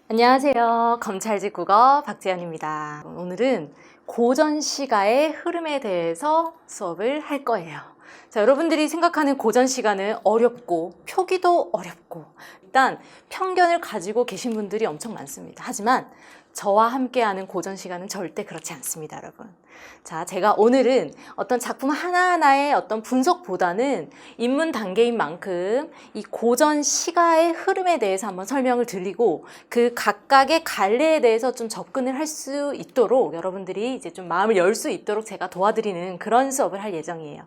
안녕하세요. 검찰직 국어 박재현입니다. 오늘은 고전시가의 흐름에 대해서 수업을 할 거예요. 자, 여러분들이 생각하는 고전시가는 어렵고 표기도 어렵고 일단 편견을 가지고 계신 분들이 엄청 많습니다. 하지만 저와 함께하는 고전시가는 절대 그렇지 않습니다, 여러분. 자, 제가 오늘은 어떤 작품 하나하나의 어떤 분석보다는 입문 단계인 만큼 이 고전 시가의 흐름에 대해서 한번 설명을 드리고 그 각각의 갈래에 대해서 좀 접근을 할 수 있도록 여러분들이 이제 좀 마음을 열 수 있도록 제가 도와드리는 그런 수업을 할 예정이에요.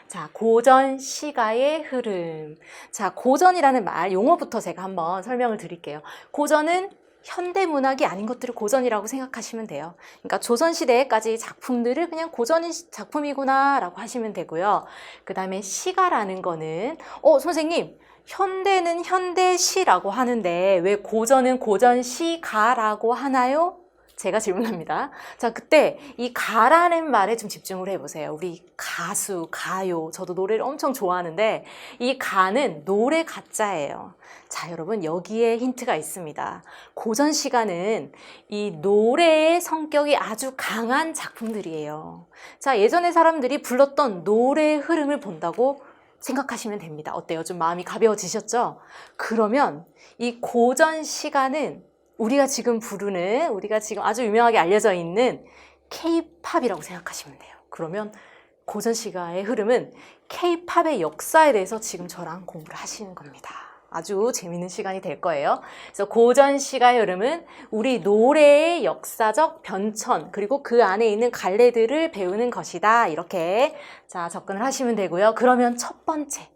자, 고전 시가의 흐름. 자, 고전이라는 말, 용어부터 제가 한번 설명을 드릴게요. 고전은 현대문학이 아닌 것들을 고전이라고 생각하시면 돼요. 그러니까 조선시대까지 작품들을 그냥 고전 작품이구나 라고 하시면 되고요. 그 다음에 시가라는 거는 선생님 현대는 현대시라고 하는데 왜 고전은 고전시가라고 하나요? 제가 질문합니다. 자, 그때 이 가라는 말에 좀 집중을 해보세요. 우리 가수, 가요, 저도 노래를 엄청 좋아하는데 이 가는 노래 가짜예요. 자, 여러분 여기에 힌트가 있습니다. 고전 시가는 이 노래의 성격이 아주 강한 작품들이에요. 자, 예전에 사람들이 불렀던 노래의 흐름을 본다고 생각하시면 됩니다. 어때요? 좀 마음이 가벼워지셨죠? 그러면 이 고전 시가는 우리가 지금 부르는, 우리가 지금 아주 유명하게 알려져 있는 K-팝이라고 생각하시면 돼요. 그러면 고전 시가의 흐름은 K-팝의 역사에 대해서 지금 저랑 공부를 하시는 겁니다. 아주 재밌는 시간이 될 거예요. 그래서 고전 시가의 흐름은 우리 노래의 역사적 변천, 그리고 그 안에 있는 갈래들을 배우는 것이다. 이렇게 자 접근을 하시면 되고요. 그러면 첫 번째,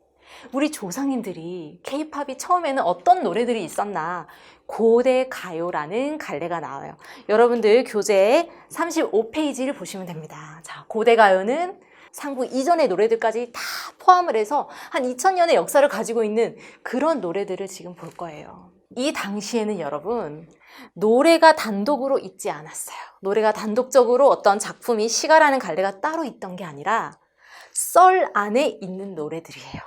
우리 조상님들이 K-팝이 처음에는 어떤 노래들이 있었나? 고대 가요라는 갈래가 나와요. 여러분들 교재 35페이지를 보시면 됩니다. 자, 고대 가요는 상부 이전의 노래들까지 다 포함을 해서 한 2000년의 역사를 가지고 있는 그런 노래들을 지금 볼 거예요. 이 당시에는 여러분 노래가 단독으로 있지 않았어요. 노래가 단독적으로 어떤 작품이 시가라는 갈래가 따로 있던 게 아니라 썰 안에 있는 노래들이에요.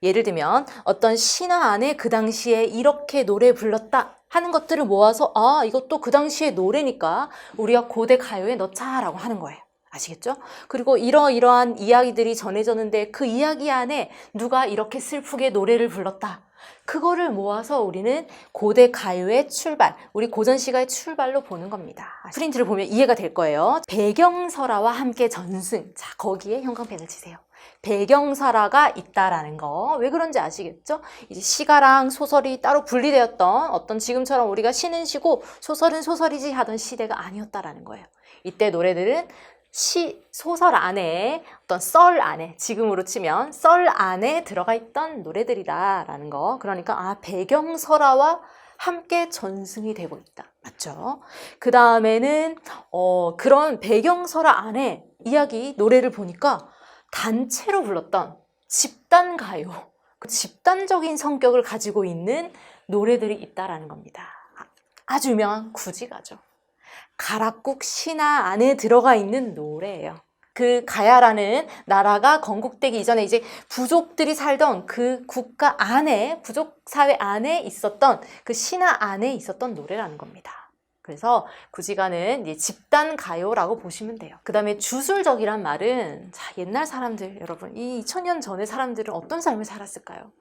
예를 들면 어떤 신화 안에 그 당시에 이렇게 노래 불렀다 하는 것들을 모아서 이것도 그 당시의 노래니까 우리가 고대 가요에 넣자라고 하는 거예요. 아시겠죠? 그리고 이러이러한 이야기들이 전해졌는데 그 이야기 안에 누가 이렇게 슬프게 노래를 불렀다. 그거를 모아서 우리는 고대 가요의 출발, 우리 고전 시가의 출발로 보는 겁니다. 프린트를 보면 이해가 될 거예요. 배경설화와 함께 전승. 자, 거기에 형광펜을 치세요. 배경설화가 있다라는 거. 왜 그런지 아시겠죠? 이제 시가랑 소설이 따로 분리되었던 어떤 지금처럼 우리가 시는 시고 소설은 소설이지 하던 시대가 아니었다라는 거예요. 이때 노래들은 소설 안에 어떤 썰 안에, 지금으로 치면 썰 안에 들어가 있던 노래들이다라는 거. 그러니까 배경설화와 함께 전승이 되고 있다. 맞죠? 그 다음에는 그런 배경설화 안에 이야기, 노래를 보니까 단체로 불렀던 집단 가요, 집단적인 성격을 가지고 있는 노래들이 있다라는 겁니다. 아주 유명한 구지가죠. 가락국 신화 안에 들어가 있는 노래예요. 그 가야라는 나라가 건국되기 이전에 이제 부족들이 살던 그 국가 안에, 부족 사회 안에 있었던 그 신화 안에 있었던 노래라는 겁니다. 그래서 구지가는 이제 집단 가요라고 보시면 돼요. 그 다음에 주술적이란 말은 옛날 사람들, 여러분 이 2000년 전의 사람들은 어떤 삶을 살았을까요?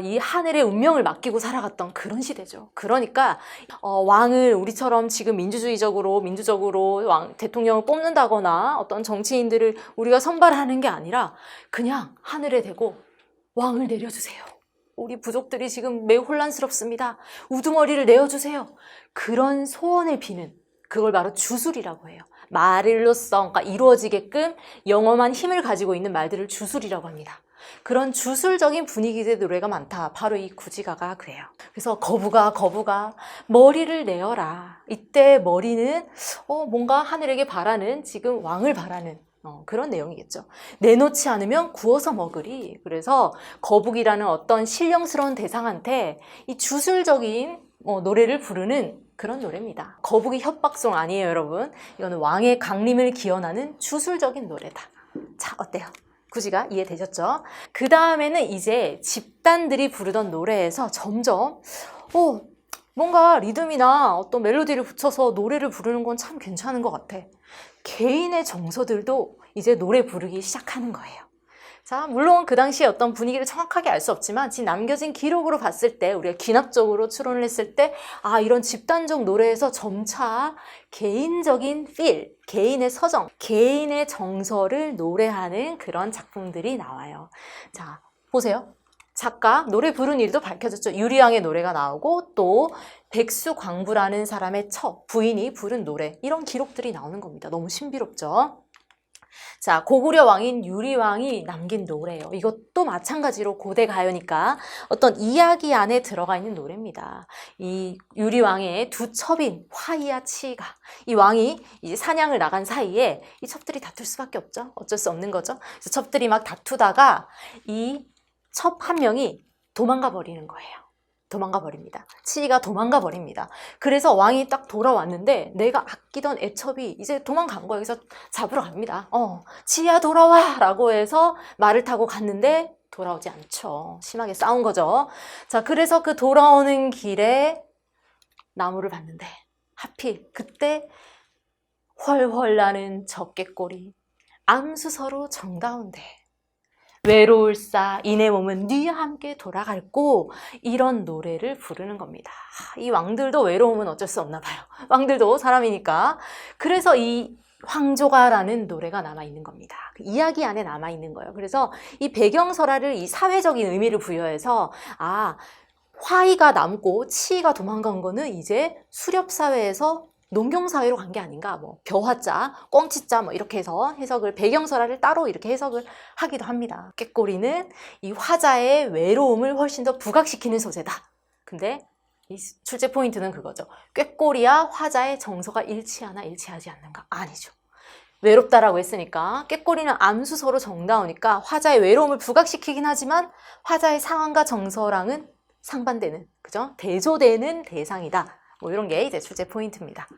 이 하늘의 운명을 맡기고 살아갔던 그런 시대죠. 그러니까 왕을 우리처럼 지금 민주적으로 대통령을 뽑는다거나 어떤 정치인들을 우리가 선발하는 게 아니라 그냥 하늘에 대고 왕을 내려주세요. 우리 부족들이 지금 매우 혼란스럽습니다. 우두머리를 내어주세요. 그런 소원을 비는, 그걸 바로 주술이라고 해요. 말로써 그러니까 이루어지게끔 영험한 힘을 가지고 있는 말들을 주술이라고 합니다. 그런 주술적인 분위기의 노래가 많다. 바로 이 구지가가 그래요. 그래서 거부가 머리를 내어라. 이때 머리는 뭔가 하늘에게 바라는, 지금 왕을 바라는 그런 내용이겠죠. 내놓지 않으면 구워서 먹으리. 그래서 거북이라는 어떤 신령스러운 대상한테 이 주술적인 노래를 부르는 그런 노래입니다. 거북이 협박송 아니에요, 여러분. 이거는 왕의 강림을 기원하는 주술적인 노래다. 자, 어때요? 구지가 이해되셨죠? 그 다음에는 이제 집단들이 부르던 노래에서 점점 뭔가 리듬이나 어떤 멜로디를 붙여서 노래를 부르는 건 참 괜찮은 것 같아. 개인의 정서들도 이제 노래 부르기 시작하는 거예요. 자, 물론 그 당시에 어떤 분위기를 정확하게 알 수 없지만 지금 남겨진 기록으로 봤을 때 우리가 기납적으로 추론을 했을 때 이런 집단적 노래에서 점차 개인적인 feel, 개인의 서정, 개인의 정서를 노래하는 그런 작품들이 나와요. 자, 보세요. 작가, 노래 부른 일도 밝혀졌죠. 유리왕의 노래가 나오고 또 백수광부라는 사람의 부인이 부른 노래, 이런 기록들이 나오는 겁니다. 너무 신비롭죠? 자, 고구려 왕인 유리왕이 남긴 노래예요. 이것도 마찬가지로 고대 가요니까 어떤 이야기 안에 들어가 있는 노래입니다. 이 유리왕의 두 첩인 화이와 치이가, 이 왕이 이제 사냥을 나간 사이에 이 첩들이 다툴 수밖에 없죠. 어쩔 수 없는 거죠. 그래서 첩들이 막 다투다가 이 첩 한 명이 도망가 버리는 거예요. 도망가 버립니다. 치이가 도망가 버립니다. 그래서 왕이 딱 돌아왔는데 내가 아끼던 애첩이 이제 도망간 거예요. 그래서 잡으러 갑니다. 치이야 돌아와! 라고 해서 말을 타고 갔는데 돌아오지 않죠. 심하게 싸운 거죠. 자, 그래서 그 돌아오는 길에 나무를 봤는데 하필 그때 훨훨 나는 적개꼬리 암수서로 정다운데 외로울사 이내 몸은 네와 함께 돌아갈고, 이런 노래를 부르는 겁니다. 이 왕들도 외로움은 어쩔 수 없나 봐요. 왕들도 사람이니까. 그래서 이 황조가라는 노래가 남아있는 겁니다. 그 이야기 안에 남아있는 거예요. 그래서 이 배경설화를 이 사회적인 의미를 부여해서 화이가 남고 치이가 도망간 거는 이제 수렵사회에서 농경사회로 간 게 아닌가, 벼화자, 꽁치자 이렇게 해서 해석을, 배경설화를 따로 이렇게 해석을 하기도 합니다. 꾀꼬리는 이 화자의 외로움을 훨씬 더 부각시키는 소재다. 근데 이 출제 포인트는 그거죠. 꾀꼬리와 화자의 정서가 일치하나 일치하지 않는가? 아니죠. 외롭다라고 했으니까 꾀꼬리는 암수서로 정다우니까 화자의 외로움을 부각시키긴 하지만 화자의 상황과 정서랑은 상반되는, 그죠? 대조되는 대상이다. 이런 게 이제 출제 포인트입니다.